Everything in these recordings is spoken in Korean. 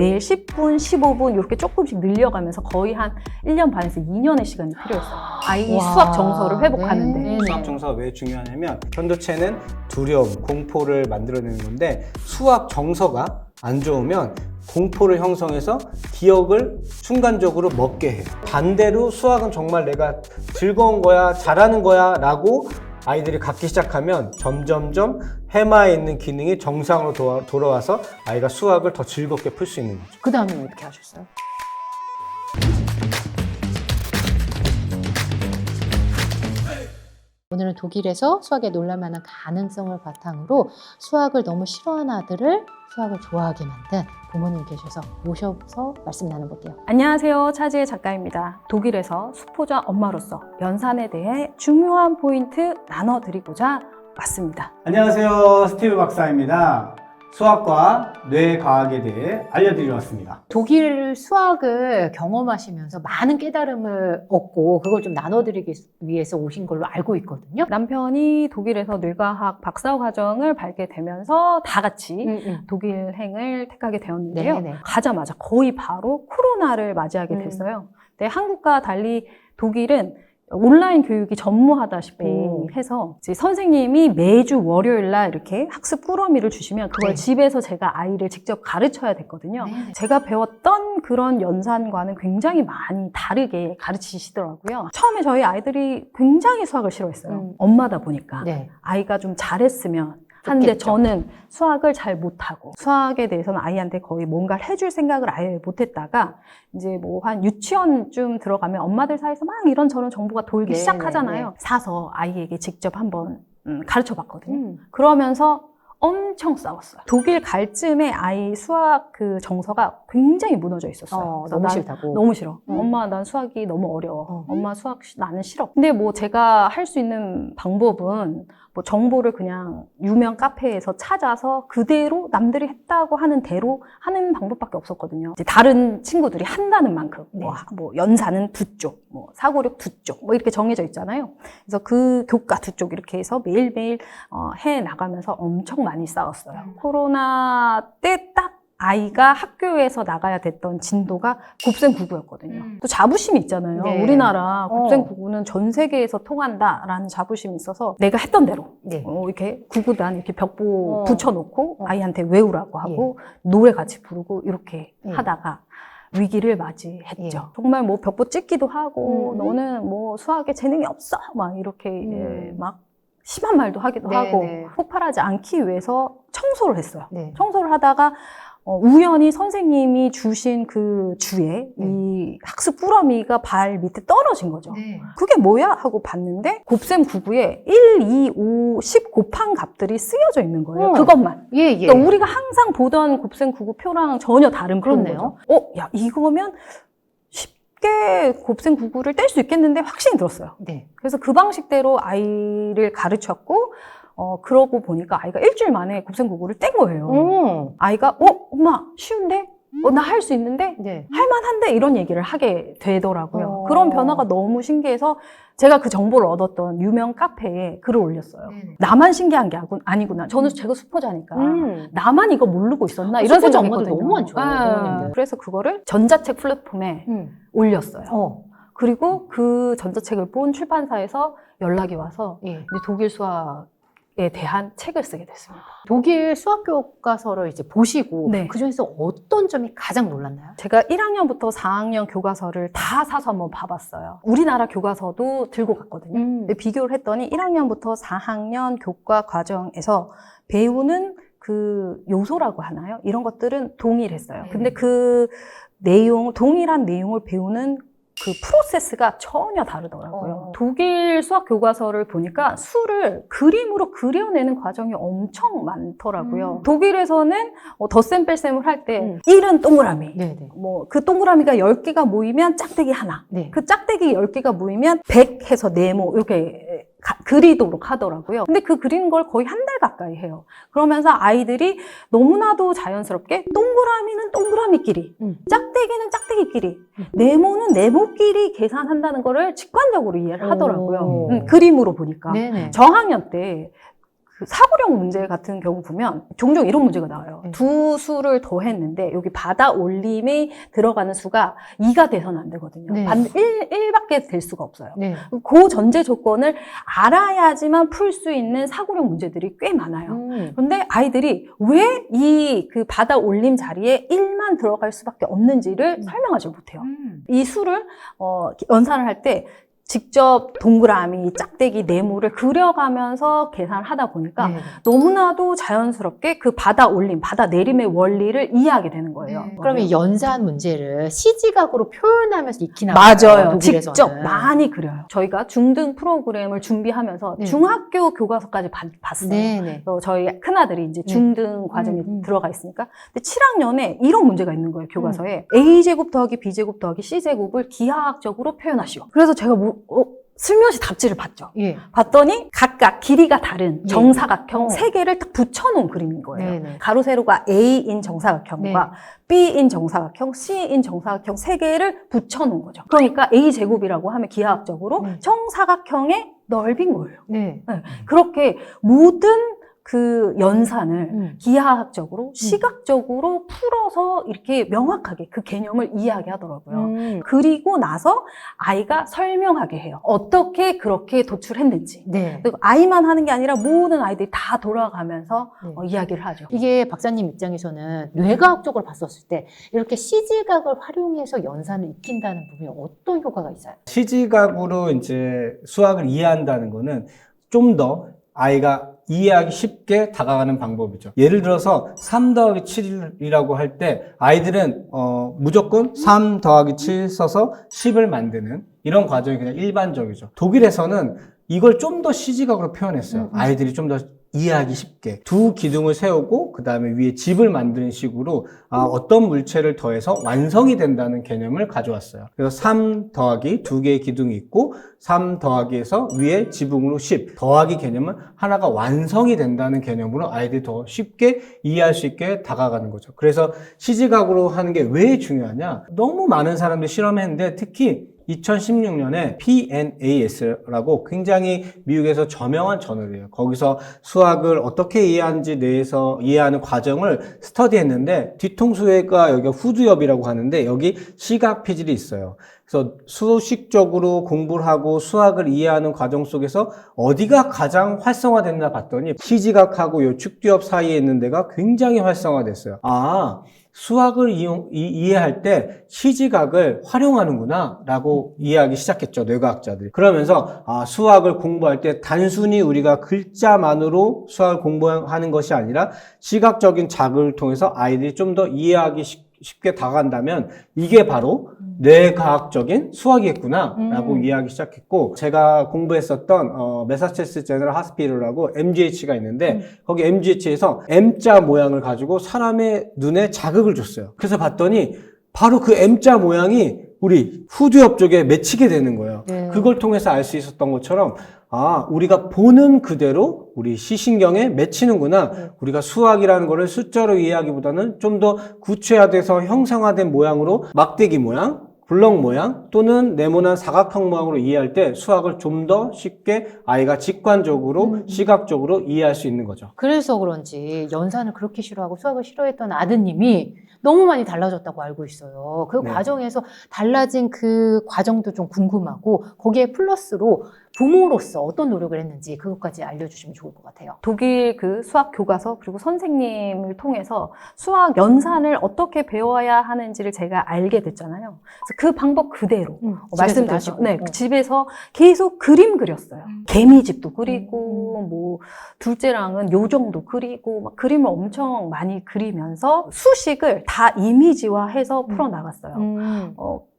매일 10분, 15분 이렇게 조금씩 늘려가면서 거의 한 1년 반에서 2년의 시간이 필요했어요. 아이 와. 수학 정서를 회복하는데. 네. 수학 정서가 왜 중요하냐면 편도체는 두려움, 공포를 만들어내는 건데 수학 정서가 안 좋으면 공포를 형성해서 기억을 순간적으로 먹게 해요. 반대로 수학은 정말 내가 즐거운 거야, 잘하는 거야 라고 아이들이 갖기 시작하면 점점점 해마에 있는 기능이 정상으로 돌아와서 아이가 수학을 더 즐겁게 풀 수 있는 거죠. 그 다음에 어떻게 하셨어요? 오늘은 독일에서 수학에 놀랄만한 가능성을 바탕으로 수학을 너무 싫어하는 아들을 수학을 좋아하게 만든 부모님 계셔서 모셔서 말씀 나눠볼게요. 안녕하세요. 차지혜 작가입니다. 독일에서 수포자 엄마로서 연산에 대해 중요한 포인트 나눠드리고자 왔습니다. 안녕하세요. 스티브 박사입니다. 수학과 뇌과학에 대해 알려드리러 왔습니다. 독일 수학을 경험하시면서 많은 깨달음을 얻고 그걸 좀 나눠드리기 위해서 오신 걸로 알고 있거든요. 남편이 독일에서 뇌과학 박사과정을 밟게 되면서 다 같이 독일행을 택하게 되었는데요. 네네. 가자마자 거의 바로 코로나를 맞이하게 됐어요. 근데 한국과 달리 독일은 온라인 교육이 전무하다시피 해서 이제 선생님이 매주 월요일 날 이렇게 학습 꾸러미를 주시면 그걸 네. 집에서 제가 아이를 직접 가르쳐야 됐거든요. 네. 제가 배웠던 그런 연산과는 굉장히 많이 다르게 가르치시더라고요. 처음에 저희 아이들이 굉장히 수학을 싫어했어요. 엄마다 보니까 네. 아이가 좀 잘했으면 하는데 좋겠죠. 저는 수학을 잘 못하고 수학에 대해서는 아이한테 거의 뭔가를 해줄 생각을 아예 못했다가 이제 뭐 한 유치원쯤 들어가면 엄마들 사이에서 막 이런저런 정보가 돌기 네, 시작하잖아요. 네, 네. 사서 아이에게 직접 한번 가르쳐 봤거든요. 그러면서 엄청 싸웠어요. 독일 갈 쯤에 아이 수학 그 정서가 굉장히 무너져 있었어요. 그래서 너무 난 싫다고. 너무 싫어. 음. 엄마 난 수학이 너무 어려워. 엄마 수학 나는 싫어. 근데 뭐 제가 할 수 있는 방법은 뭐 정보를 그냥 유명 카페에서 찾아서 그대로 남들이 했다고 하는 대로 하는 방법밖에 없었거든요. 이제 다른 친구들이 한다는 만큼 뭐 연산은 두 쪽, 뭐 사고력 두 쪽, 뭐 이렇게 정해져 있잖아요. 그래서 그 교과 두 쪽 이렇게 해서 매일매일 해 나가면서 엄청 많이 싸웠어요. 코로나 때 딱 아이가 학교에서 나가야 됐던 진도가 곱셈99였거든요. 또 자부심이 있잖아요. 네. 우리나라 곱셈99는 전 세계에서 통한다라는 자부심이 있어서 내가 했던 대로 네. 이렇게 구구단 이렇게 벽보 붙여놓고 아이한테 외우라고 하고 예. 노래 같이 부르고 이렇게 예. 하다가 위기를 맞이했죠. 예. 정말 뭐 벽보 찍기도 하고 너는 뭐 수학에 재능이 없어 막 이렇게 막 심한 말도 하기도 네, 하고 네. 폭발하지 않기 위해서 청소를 했어요. 네. 청소를 하다가 우연히 선생님이 주신 그 주에 이 학습 꾸러미가 발 밑에 떨어진 거죠. 네. 그게 뭐야? 하고 봤는데 곱셈 99에 1, 2, 5, 10 곱한 값들이 쓰여져 있는 거예요. 그것만. 예, 예. 그러니까 우리가 항상 보던 곱셈 99 표랑 전혀 다른 표인 그렇네요. 거죠. 야, 이거면 쉽게 곱셈 99를 뗄 수 있겠는데 확신이 들었어요. 네. 그래서 그 방식대로 아이를 가르쳤고 그러고 보니까 아이가 일주일 만에 곱셈 99를 뗀 거예요. 아이가 엄마 쉬운데? 나 할 수 있는데? 네. 할만한데? 이런 얘기를 하게 되더라고요. 어. 그런 변화가 너무 신기해서 제가 그 정보를 얻었던 유명 카페에 글을 올렸어요. 네네. 나만 신기한 게 아니구나. 저는 제가 수포자니까 나만 이거 모르고 있었나? 이런 수포자 생각했거든요. 엄마들 너무 많죠, 부모님들. 그래서 그거를 전자책 플랫폼에 올렸어요. 그리고 그 전자책을 본 출판사에서 연락이 와서 예. 이제 독일 수학에 대한 책을 쓰게 됐습니다. 독일 수학 교과서를 이제 보시고 네. 그중에서 어떤 점이 가장 놀랐나요? 제가 1학년부터 4학년 교과서를 다 사서 한번 봐봤어요. 우리나라 교과서도 들고 갔거든요. 근데 비교를 했더니 1학년부터 4학년 교과 과정에서 배우는 그 요소라고 하나요? 이런 것들은 동일했어요. 근데 그 동일한 내용을 배우는 그 프로세스가 전혀 다르더라고요. 독일 수학 교과서를 보니까 수를 그림으로 그려내는 과정이 엄청 많더라고요. 독일에서는 덧셈 뺄셈을 할 때 1은 동그라미, 네네. 뭐 그 동그라미가 10개가 모이면 짝대기 하나, 네. 그 짝대기 10개가 모이면 100 해서 네모 이렇게 그리도록 하더라고요. 근데 그 그리는 걸 거의 한 달 가까이 해요. 그러면서 아이들이 너무나도 자연스럽게 동그라미는 동그라미끼리, 짝대기는 짝대기끼리, 네모는 네모끼리 계산한다는 거를 직관적으로 이해를 하더라고요. 그림으로 보니까. 네네. 저학년 때 그 사고력 문제 같은 경우 보면 종종 이런 문제가 나와요. 두 수를 더했는데 여기 받아 올림에 들어가는 수가 2가 돼서는 안 되거든요. 네. 1밖에 될 수가 없어요. 네. 그 전제 조건을 알아야지만 풀 수 있는 사고력 문제들이 꽤 많아요. 그런데 아이들이 왜 이 그 받아 올림 자리에 1만 들어갈 수밖에 없는지를 설명하지 못해요. 이 수를 연산을 할 때 직접 동그라미, 짝대기, 네모를 그려가면서 계산을 하다 보니까 네. 너무나도 자연스럽게 그 받아 올림, 받아 내림의 원리를 이해하게 되는 거예요. 그러면 이 연산 문제를 시지각으로 표현하면서 익히나 맞아요. 독일에서는. 직접 많이 그려요. 저희가 중등 프로그램을 준비하면서 네. 중학교 교과서까지 봤어요. 네네. 저희 큰아들이 이제 중등 과정에 음. 들어가 있으니까. 근데 7학년에 이런 문제가 있는 거예요, 교과서에. A제곱 더하기 B제곱 더하기 C제곱을 기하학적으로 표현하시오. 그래서 제가 슬며시 답지를 봤죠. 예. 봤더니 각각 길이가 다른 예. 정사각형 세 개를 딱 붙여놓은 그림인 거예요. 네네. 가로 세로가 A인 정사각형과 B인 정사각형, C인 정사각형 세 개를 붙여놓은 거죠. 그러니까 A제곱이라고 하면 기하학적으로 정사각형의 넓인 거예요. 네. 네. 그렇게 모든 그 연산을 기하학적으로 시각적으로 풀어서 이렇게 명확하게 그 개념을 이해하게 하더라고요. 그리고 나서 아이가 설명하게 해요. 어떻게 그렇게 도출했는지. 네. 그리고 아이만 하는 게 아니라 모든 아이들이 다 돌아가면서 네. 이야기를 하죠. 이게 박사님 입장에서는 뇌과학적으로 봤었을 때 이렇게 시지각을 활용해서 연산을 익힌다는 부분에 어떤 효과가 있어요? 시지각으로 이제 수학을 이해한다는 거는 좀 더 아이가 이해하기 쉽게 다가가는 방법이죠. 예를 들어서 3 더하기 7이라고 할 때 아이들은 무조건 3 더하기 7 써서 10을 만드는 이런 과정이 그냥 일반적이죠. 독일에서는 이걸 좀 더 시지각으로 표현했어요. 아이들이 좀 더 이해하기 쉽게 두 기둥을 세우고 그 다음에 위에 집을 만드는 식으로 어떤 물체를 더해서 완성이 된다는 개념을 가져왔어요. 그래서 3 더하기 두 개의 기둥이 있고 3 더하기에서 위에 지붕으로 10 더하기 개념은 하나가 완성이 된다는 개념으로 아이들이 더 쉽게 이해할 수 있게 다가가는 거죠. 그래서 시지각으로 하는 게 왜 중요하냐? 너무 많은 사람들이 실험했는데 특히 2016년에 PNAS라고 굉장히 미국에서 저명한 저널이에요. 거기서 수학을 어떻게 이해하는지 대해서 이해하는 과정을 스터디했는데 뒤통수가 여기가 후두엽이라고 하는데 여기 시각 피질이 있어요. 그래서 수식적으로 공부를 하고 수학을 이해하는 과정 속에서 어디가 가장 활성화됐나 봤더니 시지각하고 요 축두엽 사이에 있는 데가 굉장히 활성화됐어요. 수학을 이해할 때 시지각을 활용하는구나 라고 이해하기 시작했죠, 뇌과학자들이. 그러면서 수학을 공부할 때 단순히 우리가 글자만으로 수학을 공부하는 것이 아니라 시각적인 자극을 통해서 아이들이 좀 더 이해하기 쉽게 다가간다면 이게 바로 뇌과학적인 수학이겠구나 라고 이해하기 시작했고, 제가 공부했었던 매사추세츠 제너럴 하스피럴이라고 MGH가 있는데 거기 MGH에서 M자 모양을 가지고 사람의 눈에 자극을 줬어요. 그래서 봤더니 바로 그 M자 모양이 우리 후두엽 쪽에 맺히게 되는 거예요. 그걸 통해서 알 수 있었던 것처럼 우리가 보는 그대로 우리 시신경에 맺히는구나. 우리가 수학이라는 거를 숫자로 이해하기보다는 좀 더 구체화돼서 형상화된 모양으로 막대기 모양, 블럭 모양 또는 네모난 사각형 모양으로 이해할 때 수학을 좀 더 쉽게 아이가 직관적으로 시각적으로 이해할 수 있는 거죠. 그래서 그런지 연산을 그렇게 싫어하고 수학을 싫어했던 아드님이 너무 많이 달라졌다고 알고 있어요. 그 네. 과정에서 달라진 그 과정도 좀 궁금하고 거기에 플러스로 부모로서 어떤 노력을 했는지 그것까지 알려주시면 좋을 것 같아요. 독일 그 수학 교과서 그리고 선생님을 통해서 수학 연산을 어떻게 배워야 하는지를 제가 알게 됐잖아요. 그래서 그 방법 그대로 말씀드렸죠. 네, 집에서 계속 그림 그렸어요. 개미집도 그리고 뭐 둘째랑은 요정도 그리고 막 그림을 엄청 많이 그리면서 수식을 다 이미지화해서 풀어 나갔어요.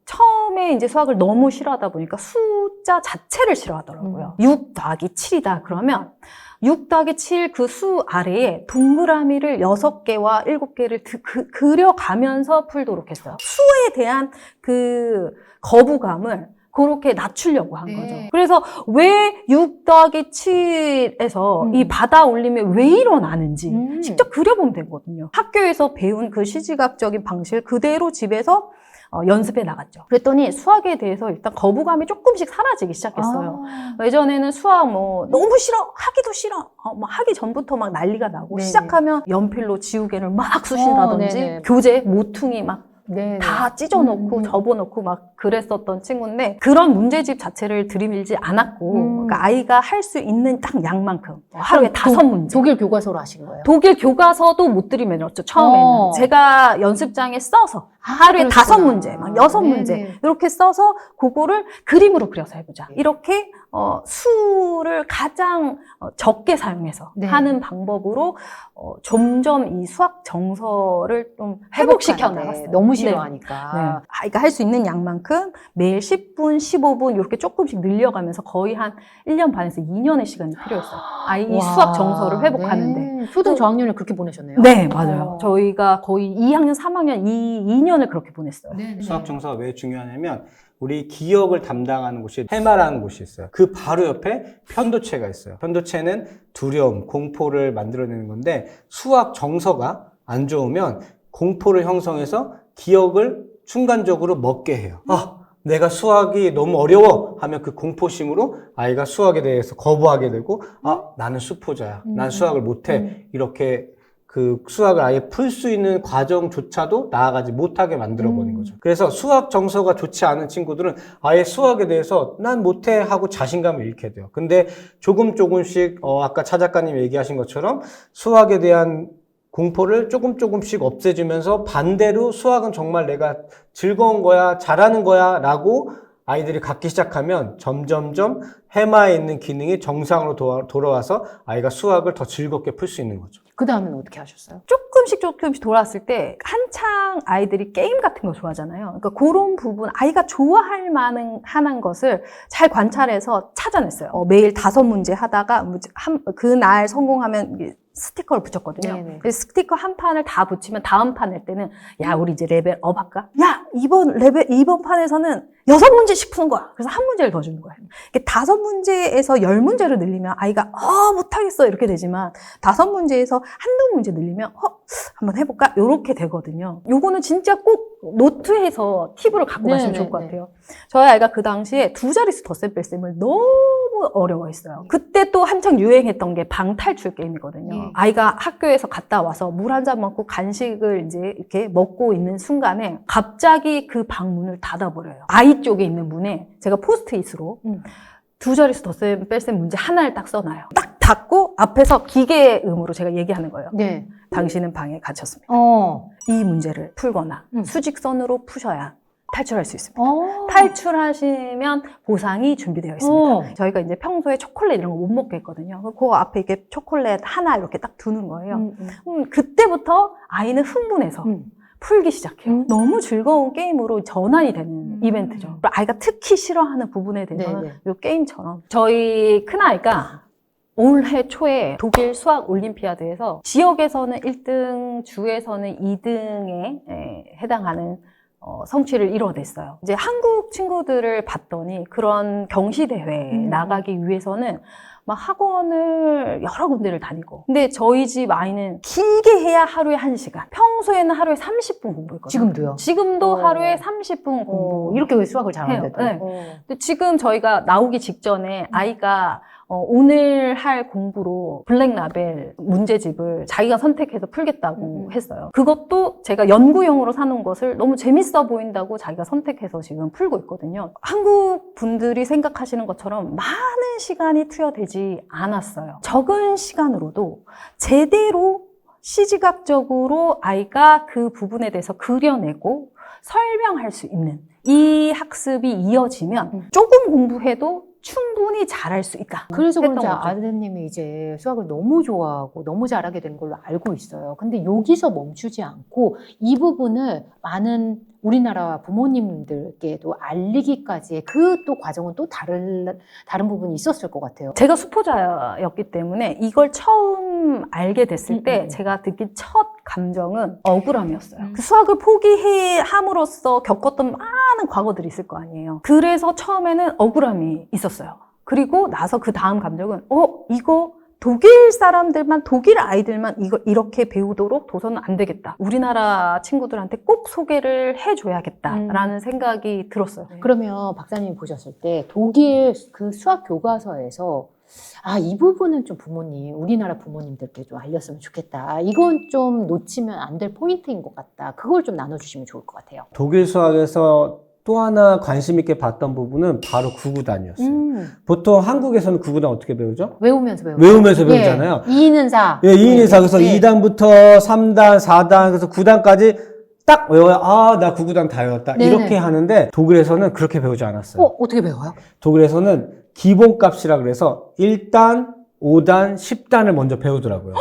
처음에 이제 수학을 너무 싫어하다 보니까 숫자 자체를 싫어하더라고요. 6 더하기 7이다. 그러면 6 더하기 7 그 수 아래에 동그라미를 6개와 7개를 그려가면서 풀도록 했어요. 수에 대한 그 거부감을 그렇게 낮추려고 한 네. 거죠. 그래서 왜 6 더하기 7에서 이 받아 올림이 왜 일어나는지 직접 그려보면 되거든요. 학교에서 배운 그 시지각적인 방식을 그대로 집에서 연습해 나갔죠. 그랬더니 수학에 대해서 일단 거부감이 조금씩 사라지기 시작했어요. 예전에는 수학 뭐 너무 싫어, 하기도 싫어, 뭐 하기 전부터 막 난리가 나고 네네. 시작하면 연필로 지우개를 막 쑤신다든지 네네. 교재 모퉁이 막 네. 다 찢어놓고 접어놓고 막 그랬었던 친구인데 그런 문제집 자체를 들이밀지 않았고 그러니까 아이가 할 수 있는 딱 양만큼 하루에 5문제. 독일 교과서로 하신 거예요? 독일 교과서도 못 들이밀었죠, 처음에는. 제가 연습장에 써서 하루에 그러시구나. 5문제, 막 6문제 네네. 이렇게 써서 그거를 그림으로 그려서 해보자. 이렇게 수를 가장 적게 사용해서 네. 하는 방법으로 점점 이 수학 정서를 좀 회복시켜 회복하는데 나갔어요. 너무 네. 싫어하니까. 네. 아이가 할 수 있는 양만큼 매일 10분, 15분 이렇게 조금씩 늘려가면서 거의 한 1년 반에서 2년의 시간이 필요했어요. 아이 이 와, 수학 정서를 회복하는데. 네. 초등 저학년을 그렇게 보내셨네요. 네, 맞아요. 저희가 거의 2학년, 3학년, 2년을 그렇게 보냈어요. 수학 정서가 왜 중요하냐면 우리 기억을 담당하는 곳이 해마라는 곳이 있어요. 그 바로 옆에 편도체가 있어요. 편도체는 두려움, 공포를 만들어내는 건데 수학 정서가 안 좋으면 공포를 형성해서 기억을 순간적으로 먹게 해요. 내가 수학이 너무 어려워 하면 그 공포심으로 아이가 수학에 대해서 거부하게 되고 나는 수포자야. 난 수학을 못해. 이렇게 그 수학을 아예 풀 수 있는 과정조차도 나아가지 못하게 만들어버린 거죠. 그래서 수학 정서가 좋지 않은 친구들은 아예 수학에 대해서 난 못해 하고 자신감을 잃게 돼요. 근데 조금씩 아까 차 작가님 얘기하신 것처럼 수학에 대한 공포를 조금씩 없애주면서 반대로 수학은 정말 내가 즐거운 거야, 잘하는 거야 라고 아이들이 갖기 시작하면 점점점 해마에 있는 기능이 정상으로 돌아와서 아이가 수학을 더 즐겁게 풀 수 있는 거죠. 그 다음엔 어떻게 하셨어요? 조금씩 돌아왔을 때 한창 아이들이 게임 같은 거 좋아하잖아요. 그러니까 그런 부분 아이가 좋아할 만한 것을 잘 관찰해서 찾아냈어요. 매일 5문제 하다가 그날 성공하면 스티커를 붙였거든요. 네네. 그래서 스티커 한 판을 다 붙이면 다음 판 낼 때는 야 우리 이제 레벨 업 할까? 야 이번 판에서는 6문제씩 푸는 거야. 그래서 한 문제를 더 주는 거예요. 5문제에서 10문제를 늘리면 아이가 못하겠어 이렇게 되지만 5문제에서 한두 문제 늘리면 한번 해볼까? 이렇게 되거든요. 요거는 진짜 꼭 노트에서 팁을 갖고 가시면 좋을 것 같아요. 저희 아이가 그 당시에 2자릿수 덧셈 뺄셈을 너무 어려워했어요. 그때 또 한창 유행했던 게 방탈출 게임이거든요. 아이가 학교에서 갔다 와서 물 한 잔 먹고 간식을 이제 이렇게 먹고 있는 순간에 갑자기 그 방문을 닫아버려요. 아이 쪽에 있는 문에 제가 포스트잇으로 2자릿수 덧셈 뺄셈 문제 하나를 딱 써놔요. 딱 닫고 앞에서 기계음으로 제가 얘기하는 거예요. 네. 당신은 방에 갇혔습니다. 이 문제를 풀거나 수직선으로 푸셔야 탈출할 수 있습니다. 탈출하시면 보상이 준비되어 있습니다. 저희가 이제 평소에 초콜릿 이런 거 못 먹게 했거든요. 그 앞에 이렇게 초콜릿 하나 이렇게 딱 두는 거예요. 그때부터 아이는 흥분해서 풀기 시작해요. 너무 즐거운 게임으로 전환이 되는 이벤트죠. 아이가 특히 싫어하는 부분에 대해서는 이 게임처럼 저희 큰아이가 올해 초에 독일 수학 올림피아드에서 지역에서는 1등, 주에서는 2등에 해당하는 성취를 이뤄냈어요. 이제 한국 친구들을 봤더니 그런 경시대회에 나가기 위해서는 막 학원을 여러 군데를 다니고. 근데 저희 집 아이는 길게 해야 하루에 1시간. 평소에는 하루에 30분 공부했거든요. 지금도요? 지금도 하루에 30분 공부. 이렇게 왜 수학을 잘하는데도? 해요. 근데 지금 저희가 나오기 직전에 아이가 오늘 할 공부로 블랙라벨 문제집을 자기가 선택해서 풀겠다고 했어요. 그것도 제가 연구용으로 사놓은 것을 너무 재밌어 보인다고 자기가 선택해서 지금 풀고 있거든요. 한국 분들이 생각하시는 것처럼 많은 시간이 투여되지 않았어요. 적은 시간으로도 제대로 시지각적으로 아이가 그 부분에 대해서 그려내고 설명할 수 있는 이 학습이 이어지면 조금 공부해도 충분히 잘할 수 있다. 그래서 그런지 했던 거죠. 아드님이 이제 수학을 너무 좋아하고 너무 잘하게 된 걸로 알고 있어요. 근데 여기서 멈추지 않고 이 부분을 많은 우리나라 부모님들께도 알리기까지의 그 또 과정은 또 다른 부분이 있었을 것 같아요. 제가 수포자였기 때문에 이걸 처음 알게 됐을 때 제가 느낀 첫 감정은 억울함이었어요. 그 수학을 포기함으로써 겪었던 많은 많은 과거들이 있을 거 아니에요. 그래서 처음에는 억울함이 있었어요. 그리고 나서 그 다음 감정은 이거 독일 사람들만, 독일 아이들만 이거 이렇게 배우도록 둬서는 안 되겠다. 우리나라 친구들한테 꼭 소개를 해줘야겠다라는 생각이 들었어요. 그러면 박사님이 보셨을 때 독일 그 수학 교과서에서 이 부분은 좀 우리나라 부모님들께 좀 알렸으면 좋겠다. 이건 좀 놓치면 안 될 포인트인 것 같다. 그걸 좀 나눠주시면 좋을 것 같아요. 독일 수학에서 또 하나 관심 있게 봤던 부분은 바로 구구단이었어요. 보통 한국에서는 구구단 어떻게 배우죠? 외우면서 배우잖아요. 2는 4. 예, 2인 4. 그래서 2단부터 3단, 4단, 그래서 9단까지 딱 외워야, 나 구구단 다 외웠다. 네네. 이렇게 하는데 독일에서는 그렇게 배우지 않았어요. 어떻게 배워요? 독일에서는 기본값이라 그래서 1단, 5단, 10단을 먼저 배우더라고요.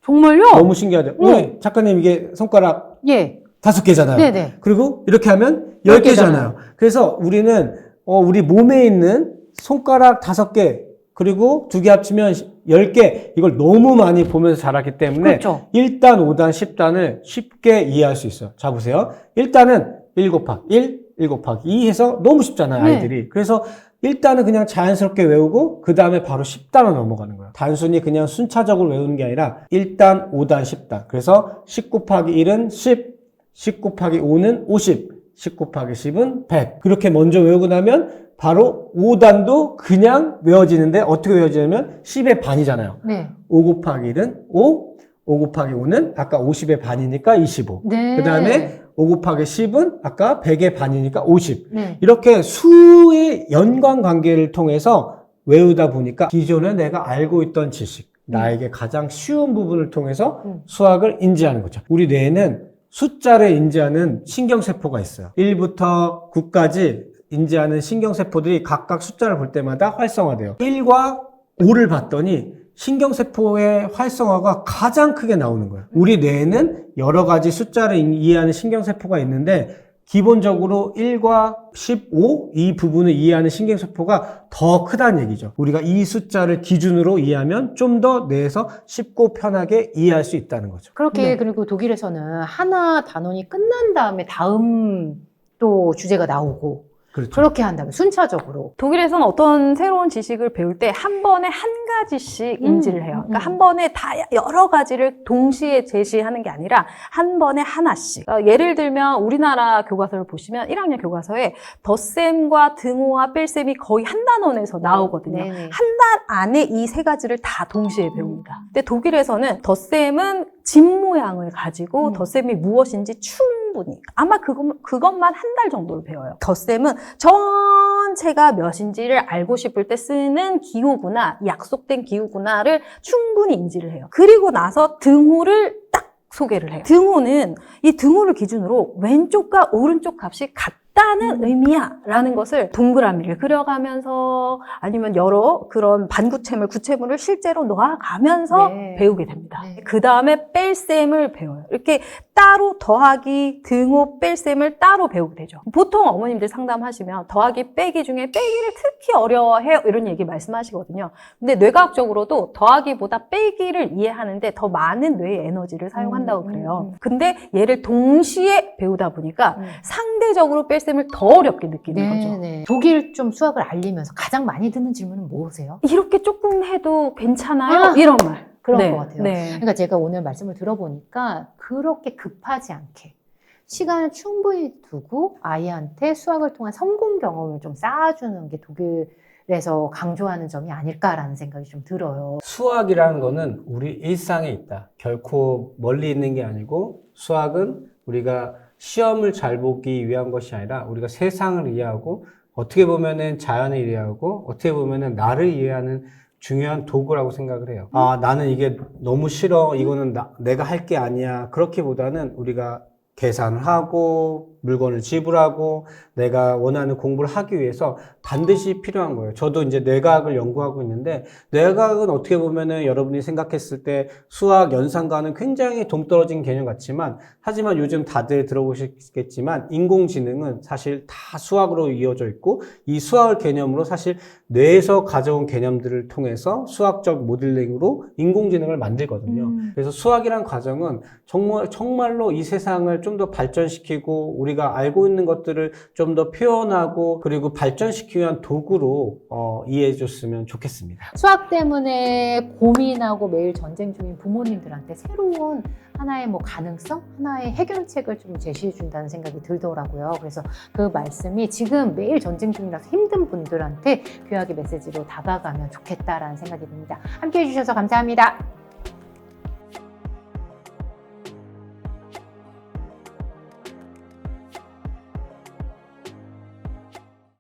정말요? 너무 신기하죠? 우리 작가님 이게 손가락 예. 5개잖아요. 네네. 그리고 이렇게 하면 10개잖아요. 그래서 우리는 우리 몸에 있는 손가락 5개 그리고 2개 합치면 10개 이걸 너무 많이 보면서 자랐기 때문에 그렇죠. 1단, 5단, 10단을 쉽게 이해할 수 있어요. 자 보세요. 1단은 1 곱하기 1, 1 곱하기 2 해서 너무 쉽잖아요. 아이들이. 그래서 1단은 그냥 자연스럽게 외우고 그 다음에 바로 10단으로 넘어가는 거예요. 단순히 그냥 순차적으로 외우는 게 아니라 1단, 5단, 10단. 그래서 10 곱하기 1은 10, 10 곱하기 5는 50, 10 곱하기 10은 100. 그렇게 먼저 외우고 나면 바로 5단도 그냥 외워지는데 어떻게 외워지냐면 10의 반이잖아요. 네. 5 곱하기 1은 5, 5 곱하기 5는 아까 50의 반이니까 25. 네. 그 다음에 5 곱하기 10은 아까 100의 반이니까 50. 네. 이렇게 수의 연관관계를 통해서 외우다 보니까 기존에 내가 알고 있던 지식, 나에게 가장 쉬운 부분을 통해서 수학을 인지하는 거죠. 우리 뇌에는 숫자를 인지하는 신경세포가 있어요. 1부터 9까지 인지하는 신경세포들이 각각 숫자를 볼 때마다 활성화돼요. 1과 5를 봤더니 신경세포의 활성화가 가장 크게 나오는 거예요. 우리 뇌에는 여러 가지 숫자를 이해하는 신경세포가 있는데 기본적으로 1과 15 이 부분을 이해하는 신경세포가 더 크다는 얘기죠. 우리가 이 숫자를 기준으로 이해하면 좀 더 뇌에서 쉽고 편하게 이해할 수 있다는 거죠. 그렇게 그리고 독일에서는 하나 단원이 끝난 다음에 다음 또 주제가 나오고 그렇죠. 그렇게 한다면 순차적으로. 독일에서는 어떤 새로운 지식을 배울 때 한 번에 한 가지씩 인지를 해요. 그러니까 한 번에 다 여러 가지를 동시에 제시하는 게 아니라 한 번에 하나씩. 예를 들면 우리나라 교과서를 보시면 1학년 교과서에 덧셈과 등호와 뺄셈이 거의 한 단원에서 나오거든요. 네네. 한 단 안에 이 세 가지를 다 동시에 배웁니다. 근데 독일에서는 덧셈은 집 모양을 가지고 덧셈이 무엇인지 충분히 아마 그것만 한 달 정도를 배워요. 덧셈은 전체가 몇인지를 알고 싶을 때 쓰는 기호구나, 약속된 기호구나를 충분히 인지를 해요. 그리고 나서 등호를 딱 소개를 해요. 등호는 이 등호를 기준으로 왼쪽과 오른쪽 값이 같다는 의미야 라는 것을 동그라미를 그려가면서 아니면 여러 그런 반구체물, 구체물을 실제로 놓아가면서 네. 배우게 됩니다. 네. 그 다음에 뺄셈을 배워요. 이렇게 따로 더하기, 등호, 뺄셈을 따로 배우게 되죠. 보통 어머님들 상담하시면 더하기, 빼기 중에 빼기를 특히 어려워해요 이런 얘기 말씀하시거든요. 근데 뇌과학적으로도 더하기보다 빼기를 이해하는데 더 많은 뇌의 에너지를 사용한다고 그래요. 근데 얘를 동시에 배우다 보니까 상대적으로 뺄셈을 더 어렵게 느끼는 거죠. 네네. 독일 좀 수학을 알리면서 가장 많이 듣는 질문은 뭐세요? 이렇게 조금 해도 괜찮아요? 이런 말. 그런 것 같아요. 네. 그러니까 제가 오늘 말씀을 들어보니까 그렇게 급하지 않게 시간을 충분히 두고 아이한테 수학을 통한 성공 경험을 좀 쌓아주는 게 독일에서 강조하는 점이 아닐까라는 생각이 좀 들어요. 수학이라는 거는 우리 일상에 있다. 결코 멀리 있는 게 아니고 수학은 우리가 시험을 잘 보기 위한 것이 아니라 우리가 세상을 이해하고 어떻게 보면은 자연을 이해하고 어떻게 보면은 나를 이해하는 중요한 도구라고 생각을 해요. 나는 이게 너무 싫어. 이거는 내가 할 게 아니야. 그렇기보다는 우리가 계산을 하고 물건을 지불하고 내가 원하는 공부를 하기 위해서 반드시 필요한 거예요. 저도 이제 뇌과학을 연구하고 있는데 뇌과학은 어떻게 보면은 여러분이 생각했을 때 수학 연산과는 굉장히 동떨어진 개념 같지만 하지만 요즘 다들 들어보시겠지만 인공지능은 사실 다 수학으로 이어져 있고 이 수학을 개념으로 사실 뇌에서 가져온 개념들을 통해서 수학적 모델링으로 인공지능을 만들거든요. 그래서 수학이란 과정은 정말로 이 세상을 좀 더 발전시키고 우리가 우리가 알고 있는 것들을 좀 더 표현하고 그리고 발전시키기 위한 도구로 이해해 줬으면 좋겠습니다. 수학 때문에 고민하고 매일 전쟁 중인 부모님들한테 새로운 하나의 뭐 가능성, 하나의 해결책을 좀 제시해 준다는 생각이 들더라고요. 그래서 그 말씀이 지금 매일 전쟁 중이라서 힘든 분들한테 귀하게 메시지로 다가가면 좋겠다라는 생각이 듭니다. 함께 해주셔서 감사합니다.